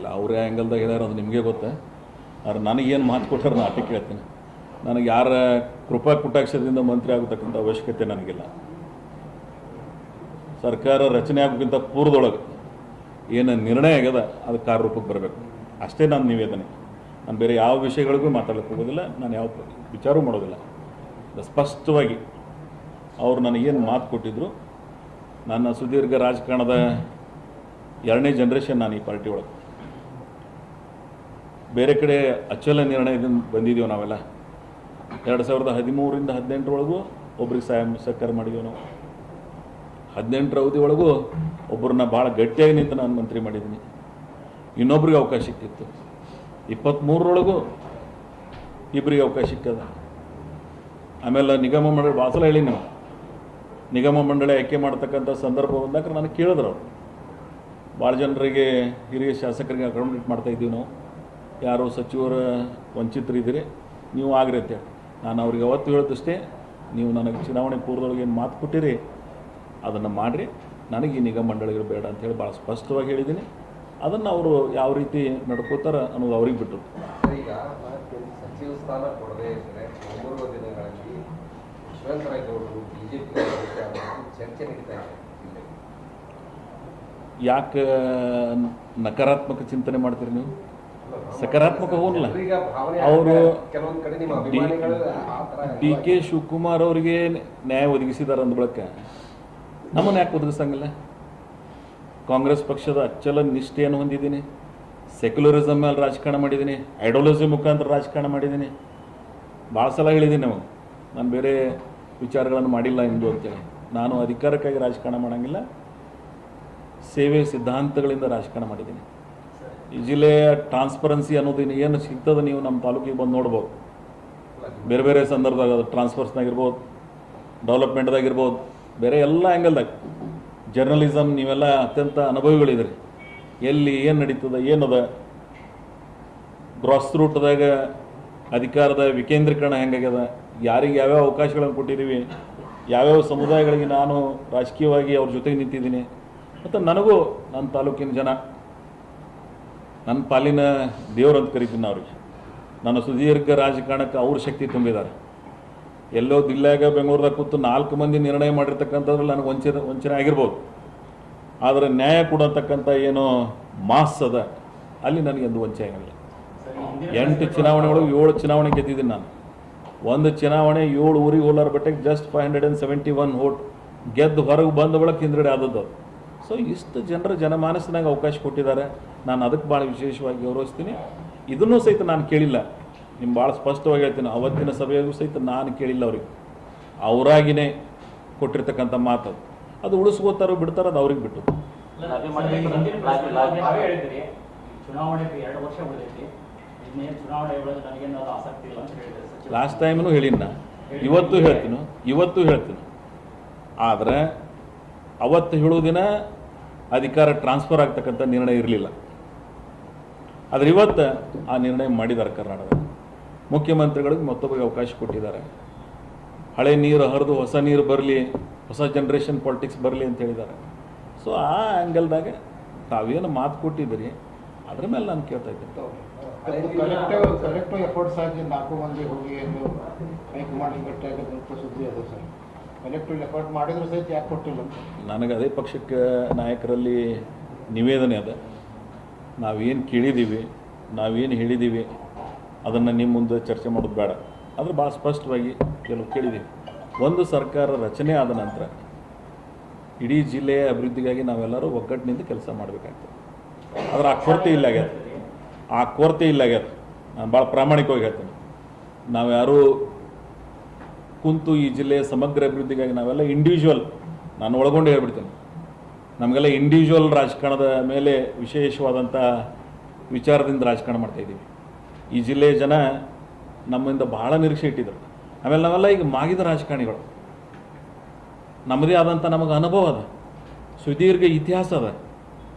ಇಲ್ಲ ಅವ್ರ ಆ್ಯಂಗಲ್ದಾಗ ಹೇಳ್ಯಾರ ಅದು ನಿಮಗೆ ಗೊತ್ತಾ. ಆದ್ರೆ ನನಗೇನು ಮಾತು ಕೊಟ್ಟಾರ ನಾನು ಅಷ್ಟೇ ಕೇಳ್ತೀನಿ. ನನಗೆ ಯಾರ ಕೃಪಾ ಕಟಾಕ್ಷದಿಂದ ಮಂತ್ರಿ ಆಗತಕ್ಕಂಥ ಅವಶ್ಯಕತೆ ನನಗಿಲ್ಲ. ಸರ್ಕಾರ ರಚನೆ ಆಗೋಕ್ಕಿಂತ ಪೂರ್ವದೊಳಗೆ ಏನು ನಿರ್ಣಯ ಆಗ್ಯದ ಅದು ಕಾರ್ಯರೂಪಕ್ಕೆ ಬರಬೇಕು ಅಷ್ಟೇ ನನ್ನ ನಿವೇದನೆ. ನಾನು ಬೇರೆ ಯಾವ ವಿಷಯಗಳಿಗೂ ಮಾತಾಡೋಕ್ಕೆ ಹೋಗೋದಿಲ್ಲ, ನಾನು ಯಾವ ವಿಚಾರವೂ ಮಾಡೋದಿಲ್ಲ. ಸ್ಪಷ್ಟವಾಗಿ ಅವರು ನನಗೇನು ಮಾತು ಕೊಟ್ಟಿದ್ದರು, ನನ್ನ ಸುದೀರ್ಘ ರಾಜಕಾರಣದ 2ನೇ ಜನರೇಷನ್ ನಾನು ಈ ಪಾರ್ಟಿ ಒಳಗೆ. ಬೇರೆ ಕಡೆ ಅಚಲ ನಿರ್ಣಯದಿಂದ ಬಂದಿದ್ದೀವಿ ನಾವೆಲ್ಲ. 2013ರಿಂದ 18ರೊಳಗೂ ಒಬ್ರಿಗೆ ಸಹಕಾರ ಮಾಡಿದ್ದೀವಿ ನಾವು. 18ರ ಅವಧಿ ಒಳಗೂ ಒಬ್ಬರನ್ನ ಭಾಳ ಗಟ್ಟಿಯಾಗಿ ನಿಂತು ನಾನು ಮಂತ್ರಿ ಮಾಡಿದ್ದೀನಿ. ಇನ್ನೊಬ್ರಿಗೆ ಅವಕಾಶ ಸಿಕ್ಕಿತ್ತು. 23ರೊಳಗೂ ಇಬ್ಬರಿಗೆ ಅವಕಾಶ ಸಿಕ್ಕದ. ಆಮೇಲೆ ನಿಗಮ ಮಂಡಳಿ ಭಾಳ ಸಲ ಹೇಳಿ ನಾವು ನಿಗಮ ಮಂಡಳಿ ಆಯ್ಕೆ ಮಾಡ್ತಕ್ಕಂಥ ಸಂದರ್ಭ ಬಂದಾಗ ನನಗೆ ಕೇಳಿದ್ರು ಅವರು. ಭಾಳ ಜನರಿಗೆ ಹಿರಿಯ ಶಾಸಕರಿಗೆ ಅಕಾಮಿಡೇಟ್ ಮಾಡ್ತಾಯಿದ್ದೀವಿ ನಾವು. ಯಾರು ಸಚಿವರ ವಂಚಿತರಿದ್ದೀರಿ ನೀವು ಆಗ್ರಿ ಅಂತೇಳಿ ನಾನು ಅವ್ರಿಗೆ ಅವತ್ತು ಹೇಳಿದಷ್ಟೇ, ನೀವು ನನಗೆ ಚುನಾವಣೆ ಪೂರ್ವದೊಳಗೆ ಏನು ಮಾತು ಕೊಟ್ಟಿರಿ ಅದನ್ನು ಮಾಡಿರಿ, ನನಗೆ ಈ ನಿಗಮ ಮಂಡಳಿಗಳು ಬೇಡ ಅಂಥೇಳಿ ಭಾಳ ಸ್ಪಷ್ಟವಾಗಿ ಹೇಳಿದ್ದೀನಿ. ಅದನ್ನು ಅವರು ಯಾವ ರೀತಿ ನಡ್ಕೋತಾರೆ ಅನ್ನೋದು ಅವ್ರಿಗೆ ಬಿಟ್ಟರು. ಈಗ ಸಚಿವ ಸ್ಥಾನ ಕೊಡದೇ ಇದ್ದರೆ ಮುಂಬರುವ ದಿನಗಳಲ್ಲಿ ಯಶವಂತರಾಯಗೌಡರು ಬಿಜೆಪಿ ಚರ್ಚೆ ನಡೀತಾ ಇದೆ. ಯಾಕೆ ನಕಾರಾತ್ಮಕ ಚಿಂತನೆ ಮಾಡ್ತೀರಿ ನೀವು? ಸಕಾರಾತ್ಮಕ ಹೋಗಲ್ಲ. ಅವರು ಡಿ ಕೆ ಶಿವಕುಮಾರ್ ಅವರಿಗೆ ನ್ಯಾಯ ಒದಗಿಸಿದ್ದಾರೆ ಅಂದ ಬಳಿಕ ನಮ್ಮನ್ನು ಯಾಕೆ ಒದಗಿಸಂಗಿಲ್ಲ? ಕಾಂಗ್ರೆಸ್ ಪಕ್ಷದ ಅಚ್ಚಲ ನಿಷ್ಠೆಯನ್ನು ಹೊಂದಿದ್ದೀನಿ. ಸೆಕ್ಯುಲರಿಸಮ್ ಮೇಲೆ ರಾಜಕಾರಣ ಮಾಡಿದ್ದೀನಿ. ಐಡಿಯಾಲಜಿ ಮುಖಾಂತರ ರಾಜಕಾರಣ ಮಾಡಿದ್ದೀನಿ. ಭಾಳ ಸಲ ಹೇಳಿದ್ದೀನಿ ನಾವು, ನಾನು ಬೇರೆ ವಿಚಾರಗಳನ್ನು ಮಾಡಿಲ್ಲ ಎಂದು ಅಂತೇಳಿ. ನಾನು ಅಧಿಕಾರಕ್ಕಾಗಿ ರಾಜಕಾರಣ ಮಾಡೋಂಗಿಲ್ಲ, ಸೇವೆ ಸಿದ್ಧಾಂತಗಳಿಂದ ರಾಜಕಾರಣ ಮಾಡಿದ್ದೀನಿ. ಈ ಜಿಲ್ಲೆಯ ಟ್ರಾನ್ಸ್ಪರೆನ್ಸಿ ಅನ್ನೋದು ಏನು ಸಿಗ್ತದೆ ನೀವು ನಮ್ಮ ತಾಲೂಕಿಗೆ ಬಂದು ನೋಡ್ಬೋದು. ಬೇರೆ ಬೇರೆ ಸಂದರ್ಭದಾಗ ಟ್ರಾನ್ಸ್ಫರ್ಸ್ನಾಗಿರ್ಬೋದು, ಡೆವಲಪ್ಮೆಂಟ್ದಾಗಿರ್ಬೋದು, ಬೇರೆ ಎಲ್ಲ ಆ್ಯಂಗಲ್ದಾಗ ಜರ್ನಲಿಸಮ್ ನೀವೆಲ್ಲ ಅತ್ಯಂತ ಅನುಭವಿಗಳಿದ್ರಿ. ಎಲ್ಲಿ ಏನು ನಡೀತದೆ ಏನದ, ಗ್ರಾಸ್ ರೂಟ್ದಾಗ ಅಧಿಕಾರದ ವಿಕೇಂದ್ರೀಕರಣ ಹೆಂಗಾಗ್ಯದ, ಯಾರಿಗೆ ಯಾವ್ಯಾವ ಅವಕಾಶಗಳನ್ನು ಕೊಟ್ಟಿದ್ದೀವಿ, ಯಾವ್ಯಾವ ಸಮುದಾಯಗಳಿಗೆ ನಾನು ರಾಜಕೀಯವಾಗಿ ಅವ್ರ ಜೊತೆಗೆ ನಿಂತಿದ್ದೀನಿ. ಮತ್ತು ನನಗೂ ನನ್ನ ತಾಲೂಕಿನ ಜನ ನನ್ನ ಪಾಲಿನ ದೇವರು ಅಂತ ಕರಿತೀನಿ ಅವ್ರಿಗೆ. ನನ್ನ ಸುದೀರ್ಘ ರಾಜಕಾರಣಕ್ಕೆ ಅವ್ರ ಶಕ್ತಿ ತುಂಬಿದ್ದಾರೆ. ಎಲ್ಲೋ ದಿಲ್ಲಾಗ ಬೆಂಗಳೂರದಾಗ ಕೂತು 4 ಮಂದಿ ನಿರ್ಣಯ ಮಾಡಿರ್ತಕ್ಕಂಥದ್ರಲ್ಲಿ ನನಗೆ ವಂಚನೆ ಆಗಿರ್ಬೋದು. ಆದರೆ ನ್ಯಾಯ ಕೊಡತಕ್ಕಂಥ ಏನೋ ಮಾಸ್ ಅದ, ಅಲ್ಲಿ ನನಗೆ ಒಂದು ವಂಚನೆ ಆಗಿಲ್ಲ. 8 ಚುನಾವಣೆಗಳು 7 ಚುನಾವಣೆ ಗೆದ್ದಿದ್ದೀನಿ ನಾನು. ಒಂದು ಚುನಾವಣೆ 7 ಊರಿಗೆ ಹೋಲಾರ ಬಟ್ಟೆಗೆ ಜಸ್ಟ್ 571 ವೋಟ್ ಗೆದ್ದು ಹೊರಗೆ ಬಂದ ಬಳಕ ಹಿಂದ್ಗಡೆ ಆದದ್ದು. ಸೊ ಇಷ್ಟು ಜನರ ಜನಮಾನಸನಾಗ ಅವಕಾಶ ಕೊಟ್ಟಿದ್ದಾರೆ. ನಾನು ಅದಕ್ಕೆ ಭಾಳ ವಿಶೇಷವಾಗಿ ಗೌರವಿಸ್ತೀನಿ. ಇದನ್ನೂ ಸಹಿತ ನಾನು ಕೇಳಿಲ್ಲ. ನಿಮ್ಮ ಭಾಳ ಸ್ಪಷ್ಟವಾಗಿ ಹೇಳ್ತೀನಿ, ಅವತ್ತಿನ ಸಭೆಯಾಗೂ ಸಹಿತ ನಾನು ಕೇಳಿಲ್ಲ ಅವ್ರಿಗೆ. ಅವರಾಗಿನೇ ಕೊಟ್ಟಿರ್ತಕ್ಕಂಥ ಮಾತು ಅದು ಉಳಿಸ್ಕೋತಾರೋ ಬಿಡ್ತಾರೋ ಅದು ಅವ್ರಿಗೆ ಬಿಟ್ಟು. ಲಾಸ್ಟ್ ಟೈಮ್ನು ಹೇಳಿನ, ಇವತ್ತು ಹೇಳ್ತೀನಿ. ಆದರೆ ಅವತ್ತು ಹೇಳೋ ದಿನ ಅಧಿಕಾರ ಟ್ರಾನ್ಸ್ಫರ್ ಆಗ್ತಕ್ಕಂಥ ನಿರ್ಣಯ ಇರಲಿಲ್ಲ. ಆದರೆ ಇವತ್ತು ಆ ನಿರ್ಣಯ ಮಾಡಿದ್ದಾರೆ. ಕರ್ನಾಟಕದ ಮುಖ್ಯಮಂತ್ರಿಗಳಿಗೆ ಮತ್ತೊಬ್ಬರಿಗೆ ಅವಕಾಶ ಕೊಟ್ಟಿದ್ದಾರೆ. ಹಳೆ ನೀರು ಹರಿದು ಹೊಸ ನೀರು ಬರಲಿ, ಹೊಸ ಜನ್ರೇಷನ್ ಪಾಲಿಟಿಕ್ಸ್ ಬರಲಿ ಅಂತ ಹೇಳಿದ್ದಾರೆ. ಸೊ ಆ ಆ್ಯಂಗಲ್ದಾಗ ತಾವೇನು ಮಾತು ಕೊಟ್ಟಿದ್ದೀರಿ ಅದ್ರ ಮೇಲೆ ನಾನು ಕೇಳ್ತಾ ಇದ್ದೀನಿ. ಕಲೆಕ್ಟಿವ್ ಎಫರ್ಟ್ಸ್ ಆಗಿ 4 ಮಂದಿ ಹೋಗಿ ಎಂದು ಹೈಕಮಾಂಡ್ ಭೇಟಿಯಾಗೋದಂತ ಸುದ್ದಿ ಅದು ಸರ್. ಕಲೆಕ್ಟಿವ್ ಎಫರ್ಟ್ ಮಾಡಿದ್ರು ಸಹಿತ ಯಾಕೆ ಕೊಟ್ಟಿಲ್ಲ? ನನಗೆ ಅದೇ ಪಕ್ಷಕ್ಕೆ ನಾಯಕರಲ್ಲಿ ನಿವೇದನೆ ಅದ. ನಾವೇನು ಕೇಳಿದ್ದೀವಿ, ನಾವೇನು ಹೇಳಿದ್ದೀವಿ ಅದನ್ನು ನಿಮ್ಮ ಮುಂದೆ ಚರ್ಚೆ ಮಾಡೋದು ಬೇಡ. ಆದರೆ ಭಾಳ ಸ್ಪಷ್ಟವಾಗಿ ಕೆಲವು ಕೇಳಿದ್ದೀವಿ. ಒಂದು ಸರ್ಕಾರ ರಚನೆ ಆದ ನಂತರ ಇಡೀ ಜಿಲ್ಲೆಯ ಅಭಿವೃದ್ಧಿಗಾಗಿ ನಾವೆಲ್ಲರೂ ಒಗ್ಗಟ್ಟಿನಿಂದ ಕೆಲಸ ಮಾಡಬೇಕಾಗ್ತದೆ. ಆದರೆ ಆ ಕೊರತೆ ಇಲ್ಲ ಆಗ್ಯದ. ನಾನು ಭಾಳ ಪ್ರಾಮಾಣಿಕವಾಗಿ ಹೇಳ್ತೀನಿ. ನಾವು ಯಾರೂ ಕುಂತು ಈ ಜಿಲ್ಲೆಯ ಸಮಗ್ರ ಅಭಿವೃದ್ಧಿಗಾಗಿ ನಾವೆಲ್ಲ ಇಂಡಿವಿಜುವಲ್, ನಾನು ಒಳಗೊಂಡು ಹೇಳ್ಬಿಡ್ತೀನಿ, ನಮಗೆಲ್ಲ ಇಂಡಿವಿಜುವಲ್ ರಾಜಕಾರಣದ ಮೇಲೆ ವಿಶೇಷವಾದಂಥ ವಿಚಾರದಿಂದ ರಾಜಕಾರಣ ಮಾಡ್ತಾಯಿದ್ದೀವಿ. ಈ ಜಿಲ್ಲೆಯ ಜನ ನಮ್ಮಿಂದ ಭಾಳ ನಿರೀಕ್ಷೆ ಇಟ್ಟಿದ್ರು. ಆಮೇಲೆ ನಾವೆಲ್ಲ ಈಗ ಮಾಗಿದ ರಾಜಕಾರಣಿಗಳು, ನಮ್ಮದೇ ಆದಂಥ ನಮಗೆ ಅನುಭವ ಅದ, ಸುದೀರ್ಘ ಇತಿಹಾಸ ಅದ.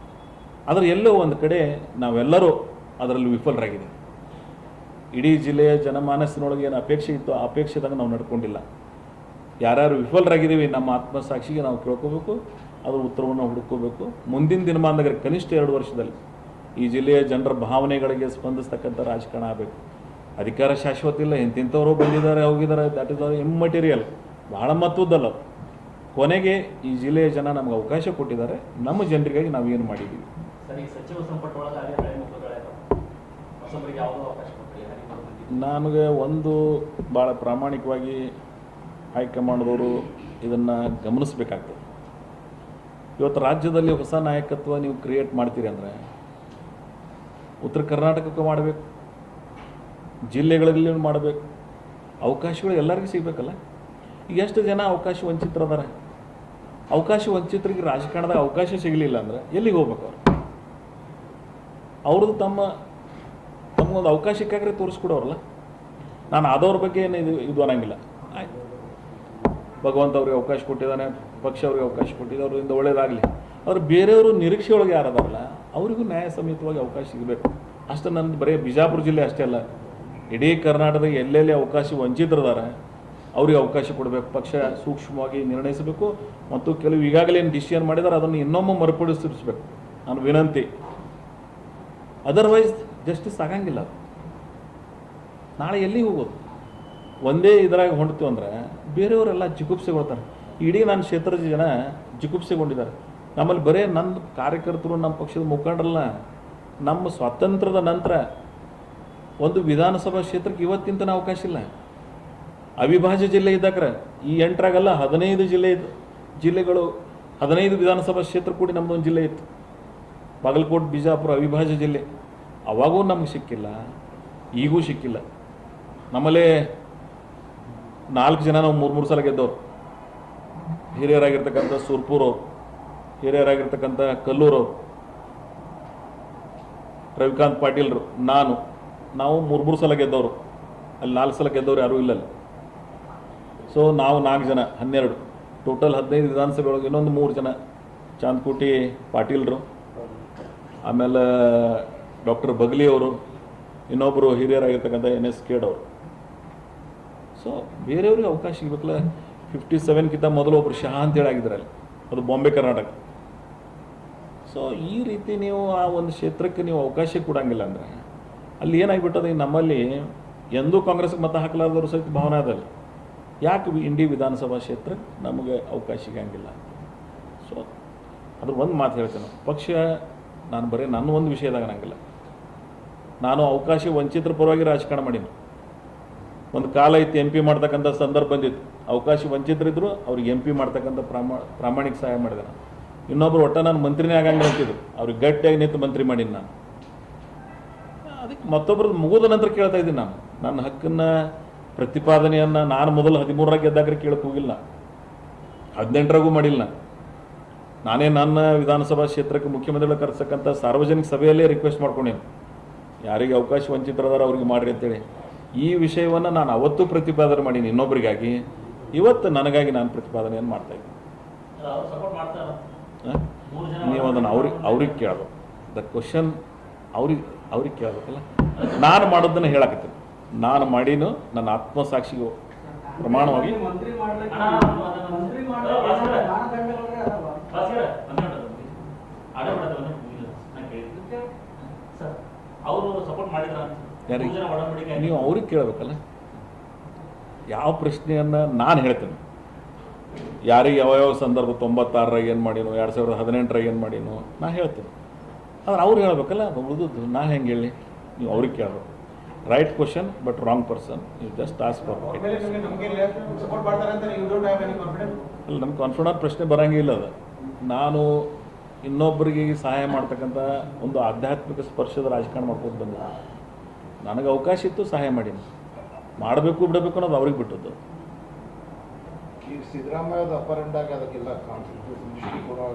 ಆದರೆ ಎಲ್ಲೋ ಒಂದು ಕಡೆ ನಾವೆಲ್ಲರೂ ಅದರಲ್ಲಿ ವಿಫಲರಾಗಿದ್ದೀವಿ. ಇಡೀ ಜಿಲ್ಲೆಯ ಜನಮಾನಸ್ಸಿನೊಳಗೆ ಏನು ಅಪೇಕ್ಷೆ ಇತ್ತು ಆ ಅಪೇಕ್ಷೆದಾಗ ನಾವು ನಡ್ಕೊಂಡಿಲ್ಲ. ಯಾರ್ಯಾರು ವಿಫಲರಾಗಿದ್ದೀವಿ ನಮ್ಮ ಆತ್ಮಸಾಕ್ಷಿಗೆ ನಾವು ಕೇಳ್ಕೋಬೇಕು, ಅದ್ರ ಉತ್ತರವನ್ನು ಹುಡುಕೋಬೇಕು. ಮುಂದಿನ ದಿನಮಾನದಾಗ ಕನಿಷ್ಠ 2 ವರ್ಷದಲ್ಲಿ ಈ ಜಿಲ್ಲೆಯ ಜನರ ಭಾವನೆಗಳಿಗೆ ಸ್ಪಂದಿಸ್ತಕ್ಕಂಥ ರಾಜಕಾರಣ ಆಗಬೇಕು. ಅಧಿಕಾರ ಶಾಶ್ವತ ಇಲ್ಲ, ಇಂತಿಂಥವರು ಬಂದಿದ್ದಾರೆ ಹೋಗಿದ್ದಾರೆ, ದ್ಯಾಟ್ ಇಸ್ ಇಮ್ಮೆಟೀರಿಯಲ್, ಭಾಳ ಮಹತ್ವದ್ದಲ್ಲ. ಕೊನೆಗೆ ಈ ಜಿಲ್ಲೆಯ ಜನ ನಮ್ಗೆ ಅವಕಾಶ ಕೊಟ್ಟಿದ್ದಾರೆ, ನಮ್ಮ ಜನರಿಗಾಗಿ ನಾವು ಏನು ಮಾಡಿದ್ದೀವಿ. ಸರಿ, ಸಚಿವ ಸಂಪುಟ ಒಳಗೆ ಹಳೆ ಮುಖಗಳೇ ಹೊಸಬರಿಗೆ ಯಾವುದೋ ಅವಕಾಶ ಕೊಟ್ಟಿಲ್ಲ. ನನಗೆ ಒಂದು ಭಾಳ ಪ್ರಾಮಾಣಿಕವಾಗಿ ಹೈಕಮಾಂಡ್ದವರು ಇದನ್ನು ಗಮನಿಸಬೇಕಾಗ್ತದೆ. ಇವತ್ತು ರಾಜ್ಯದಲ್ಲಿ ಹೊಸ ನಾಯಕತ್ವ ನೀವು ಕ್ರಿಯೇಟ್ ಮಾಡ್ತೀರಿ ಅಂದರೆ ಉತ್ತರ ಕರ್ನಾಟಕಕ್ಕೆ ಮಾಡಬೇಕು, ಜಿಲ್ಲೆಗಳಲ್ಲಿ ಮಾಡಬೇಕು, ಅವಕಾಶಗಳು ಎಲ್ಲರಿಗೂ ಸಿಗಬೇಕಲ್ಲ. ಈಗ ಎಷ್ಟು ಜನ ಅವಕಾಶ ವಂಚಿತರದಾರೆ? ಅವಕಾಶ ವಂಚಿತರಿಗೆ ರಾಜಕಾರಣದಾಗ ಅವಕಾಶ ಸಿಗಲಿಲ್ಲ ಅಂದರೆ ಎಲ್ಲಿಗೆ ಹೋಗ್ಬೇಕು ಅವ್ರು? ಅವ್ರದ್ದು ತಮಗೊಂದು ಅವಕಾಶಕ್ಕಾಗ್ರೆ ತೋರಿಸ್ಕೊಡೋರಲ್ಲ. ನಾನು ಆದವ್ರ ಬಗ್ಗೆ ಏನು ಇದು ಅನ್ನಂಗಿಲ್ಲ. ಆಯ್ತು, ಭಗವಂತ ಅವ್ರಿಗೆ ಅವಕಾಶ ಕೊಟ್ಟಿದ್ದಾನೆ, ಪಕ್ಷ ಅವ್ರಿಗೆ ಅವಕಾಶ ಕೊಟ್ಟಿದ್ದು, ಅವರಿಂದ ಒಳ್ಳೇದಾಗಲಿ. ಆದರೆ ಬೇರೆಯವರು ನಿರೀಕ್ಷೆ ಒಳಗೆ ಯಾರದಾರಲ್ಲ ಅವರಿಗೂ ನ್ಯಾಯ ಸಮೇತವಾಗಿ ಅವಕಾಶ ಸಿಗಬೇಕು. ಅಷ್ಟು ನನ್ನ ಬರೀ ಬಿಜಾಪುರ ಜಿಲ್ಲೆ ಅಷ್ಟೇ ಅಲ್ಲ, ಇಡೀ ಕರ್ನಾಟಕದಾಗ ಎಲ್ಲೆಲ್ಲಿ ಅವಕಾಶ ವಂಚಿತರಿದ್ದಾರೆ ಅವ್ರಿಗೆ ಅವಕಾಶ ಕೊಡಬೇಕು. ಪಕ್ಷ ಸೂಕ್ಷ್ಮವಾಗಿ ನಿರ್ಣಯಿಸಬೇಕು ಮತ್ತು ಕೆಲವು ಈಗಾಗಲೇ ಏನು ಡಿಸಿಷನ್ ಮಾಡಿದ್ದಾರೆ ಅದನ್ನು ಇನ್ನೊಮ್ಮೆ ಮರುಪಡಿಸಬೇಕು ನಾನು ವಿನಂತಿ. ಅದರ್ವೈಸ್ ಜಸ್ಟಿಸ್ ಆಗಂಗಿಲ್ಲ. ಅದು ನಾಳೆ ಎಲ್ಲಿಗೆ ಹೋಗೋದು? ಒಂದೇ ಇದರಾಗ ಹೊಂಡ್ತೀವಿ ಅಂದರೆ ಬೇರೆಯವರೆಲ್ಲ ಜಿಗುಪ್ಸೆಗೊಳ್ತಾರೆ. ಇಡೀ ನನ್ನ ಕ್ಷೇತ್ರದ ಜನ ಜಿಗುಪ್ಸೆಗೊಂಡಿದ್ದಾರೆ. ನಮ್ಮಲ್ಲಿ ಬರೀ ನನ್ನ ಕಾರ್ಯಕರ್ತರು, ನಮ್ಮ ಪಕ್ಷದ ಮುಖಂಡರಲ್ಲ, ನಮ್ಮ ಸ್ವಾತಂತ್ರ್ಯದ ನಂತರ ಒಂದು ವಿಧಾನಸಭಾ ಕ್ಷೇತ್ರಕ್ಕೆ ಇವತ್ತಿಂತ ಅವಕಾಶ ಇಲ್ಲ. ಅವಿಭಾಜ್ಯ ಜಿಲ್ಲೆ ಇದ್ದಾಕ್ರೆ ಈ 8ರಾಗಲ್ಲ 15 ಜಿಲ್ಲೆಗಳು 15 ವಿಧಾನಸಭಾ ಕ್ಷೇತ್ರ ಕೂಡಿ ನಮ್ಮದೊಂದು ಜಿಲ್ಲೆ ಇತ್ತು. ಬಾಗಲಕೋಟೆ, ಬಿಜಾಪುರ ಅವಿಭಾಜ್ಯ ಜಿಲ್ಲೆ. ಅವಾಗೂ ನಮ್ಗೆ ಸಿಕ್ಕಿಲ್ಲ, ಈಗೂ ಸಿಕ್ಕಿಲ್ಲ. ನಮ್ಮಲ್ಲೇ 4 ಜನ ನಾವು 3 ಸಲ ಗೆದ್ದವ್ರು. ಹಿರಿಯರಾಗಿರ್ತಕ್ಕಂಥ ಸುರ್ಪುರವ್ರು, ಹಿರಿಯರಾಗಿರ್ತಕ್ಕಂಥ ಕಲ್ಲೂರವ್ರು, ರವಿಕಾಂತ್ ಪಾಟೀಲ್ರು, ನಾವು 3 ಸಲ ಗೆದ್ದವರು. ಅಲ್ಲಿ 4 ಸಲ ಗೆದ್ದವ್ರು ಯಾರೂ ಇಲ್ಲ ಅಲ್ಲಿ. ಸೊ ನಾವು 4 ಜನ 12 ಟೋಟಲ್ 15 ವಿಧಾನಸಭೆ ಒಳಗೆ. ಇನ್ನೊಂದು 3 ಜನ ಚಾಂದ್ಕೋಟಿ ಪಾಟೀಲ್ರು, ಆಮೇಲೆ ಡಾಕ್ಟರ್ ಬಗ್ಲಿ ಅವರು, ಇನ್ನೊಬ್ಬರು ಹಿರಿಯರಾಗಿರ್ತಕ್ಕಂಥ NS ಕೇಡವರು. ಸೊ ಬೇರೆಯವ್ರಿಗೆ ಅವಕಾಶ ಸಿಗಬೇಕಲ್ಲ. 57ಕ್ಕಿಂತ ಮೊದಲು ಒಬ್ಬರು ಶಹಾ ಅಂತೇಳಿ ಆಗಿದ್ದಾರೆ ಅಲ್ಲಿ, ಅದು ಬಾಂಬೆ ಕರ್ನಾಟಕ. ಸೊ ಈ ರೀತಿ ನೀವು ಆ ಒಂದು ಕ್ಷೇತ್ರಕ್ಕೆ ನೀವು ಅವಕಾಶ ಕೊಡಂಗಿಲ್ಲ ಅಂದರೆ ಅಲ್ಲಿ ಏನಾಗಿಬಿಟ್ಟದೆ, ನಮ್ಮಲ್ಲಿ ಎಂದೂ ಕಾಂಗ್ರೆಸ್ಗೆ ಮತ ಹಾಕಲಾರ್ದವ್ರು ಸಹಿತ ಭಾವನೆ ಅದಲ್ಲ. ಯಾಕೆ ಇಂಡಿ ವಿಧಾನಸಭಾ ಕ್ಷೇತ್ರಕ್ಕೆ ನಮಗೆ ಅವಕಾಶ ಸಿಗಂಗಿಲ್ಲ? ಸೊ ಅದ್ರ ಒಂದು ಮಾತು ಹೇಳ್ತೇನೆ, ಪಕ್ಷ ನಾನು ಬರೀ ನನ್ನ ಒಂದು ವಿಷಯದಾಗ ಅನ್ನಂಗಿಲ್ಲ. ನಾನು ಅವಕಾಶ ವಂಚಿತರ ಪರವಾಗಿ ರಾಜಕಾರಣ ಮಾಡೀನಿ. ಒಂದು ಕಾಲ ಇತ್ತು MP ಮಾಡ್ತಕ್ಕಂಥ ಸಂದರ್ಭ ಬಂದಿತ್ತು. ಅವಕಾಶ ವಂಚಿತರಿದ್ದರು, ಅವ್ರಿಗೆ MP ಮಾಡ್ತಕ್ಕಂಥ ಪ್ರಾಮಾಣಿಕ ಸಹಾಯ ಮಾಡಿದೆ ನಾನು. ಇನ್ನೊಬ್ರು ಒಟ್ಟ ನಾನು ಮಂತ್ರಿನೇ ಆಗಂಗೆ ಅಂತಿದ್ರು, ಅವ್ರಿಗೆ ಗಟ್ಟಿಯಾಗಿ ನಿಂತು ಮಂತ್ರಿ ಮಾಡೀನಿ ನಾನು. ಅದಕ್ಕೆ ಮತ್ತೊಬ್ರದ್ದು ಮುಗಿದ ನಂತರ ಕೇಳ್ತಾ ಇದ್ದೀನಿ. ನಾನು ನನ್ನ ಹಕ್ಕನ್ನು ಪ್ರತಿಪಾದನೆಯನ್ನು ನಾನು ಮೊದಲು 13ರಾಗ ಗೆದ್ದಾಗ್ರೆ ಕೇಳಕ್ಕೆ ಹೋಗಿಲ್ಲ, 18ರಾಗೂ ಮಾಡಿಲ್ಲ. ನಾನೇ ನನ್ನ ವಿಧಾನಸಭಾ ಕ್ಷೇತ್ರಕ್ಕೆ ಮುಖ್ಯಮಂತ್ರಿಗಳು ಕರೆಸಕ್ಕಂಥ ಸಾರ್ವಜನಿಕ ಸಭೆಯಲ್ಲೇ ರಿಕ್ವೆಸ್ಟ್ ಮಾಡ್ಕೊಂಡೇನು, ಯಾರಿಗೆ ಅವಕಾಶ ವಂಚಿತರದಾರ ಅವ್ರಿಗೆ ಮಾಡಿರಿ ಅಂತೇಳಿ. ಈ ವಿಷಯವನ್ನು ನಾನು ಅವತ್ತು ಪ್ರತಿಪಾದನೆ ಮಾಡೀನಿ ಇನ್ನೊಬ್ಬರಿಗಾಗಿ. ಇವತ್ತು ನನಗಾಗಿ ನಾನು ಪ್ರತಿಪಾದನೆಯನ್ನು ಮಾಡ್ತಾಯಿದ್ದೀನಿ. ನೀವು ಅದನ್ನು ಅವ್ರಿಗೆ ಕೇಳಬೇಕು. ದ ಕ್ವಶನ್ ಅವ್ರಿಗೆ ಕೇಳಬೇಕಲ್ಲ. ನಾನು ಮಾಡೋದನ್ನು ಹೇಳಕತ್ತೀನಿ. ನಾನು ಮಾಡೀನು, ನನ್ನ ಆತ್ಮಸಾಕ್ಷಿಗೆ ಪ್ರಮಾಣವಾಗಿ. ನೀವು ಅವ್ರಿಗೆ ಕೇಳಬೇಕಲ್ಲ. ಯಾವ ಪ್ರಶ್ನೆಯನ್ನು ನಾನು ಹೇಳ್ತೇನೆ, ಯಾರಿಗೆ ಯಾವ ಸಂದರ್ಭ 96ರಾಗ ಏನು ಮಾಡೀನು, 2018ರಾಗ ಏನು ಮಾಡೀನು ನಾನು ಹೇಳ್ತೇನೆ. ಆದ್ರೆ ಅವ್ರು ಹೇಳಬೇಕಲ್ಲ. ಉಳಿದದ್ದು ನಾ ಹೆಂಗೆ ಹೇಳಿ? ನೀವು ಅವ್ರಿಗೆ ಕೇಳಬೇಕು. Right question but wrong person. You just ask for right. ಅಲ್ಲ, ನಮ್ಗೆ ಕಾನ್ಫಿಡೆಂಟ್ ಪ್ರಶ್ನೆ ಬರೋಂಗಿಲ್ಲ. ಅದು ನಾನು ಇನ್ನೊಬ್ಬರಿಗೆ ಸಹಾಯ ಮಾಡ್ತಕ್ಕಂಥ ಒಂದು ಆಧ್ಯಾತ್ಮಿಕ ಸ್ಪರ್ಶದ ರಾಜಕಾರಣ ಮಾಡ್ಕೊಂಡು ಬಂದ. ನನಗೆ ಅವಕಾಶ ಇತ್ತು, ಸಹಾಯ ಮಾಡೀನಿ. ಮಾಡಬೇಕು ಬಿಡಬೇಕು ಅನ್ನೋದು ಅವ್ರಿಗೆ ಬಿಟ್ಟದ್ದು. ಈ ಸಿದ್ದರಾಮಯ್ಯದ ಅಪರಂಡಾಗಿ ಅದಕ್ಕೆಲ್ಲ ಕಾನ್ಸ್ಟಿಟ್ಯೂಷನ್ ಕೊಡುವಾಗ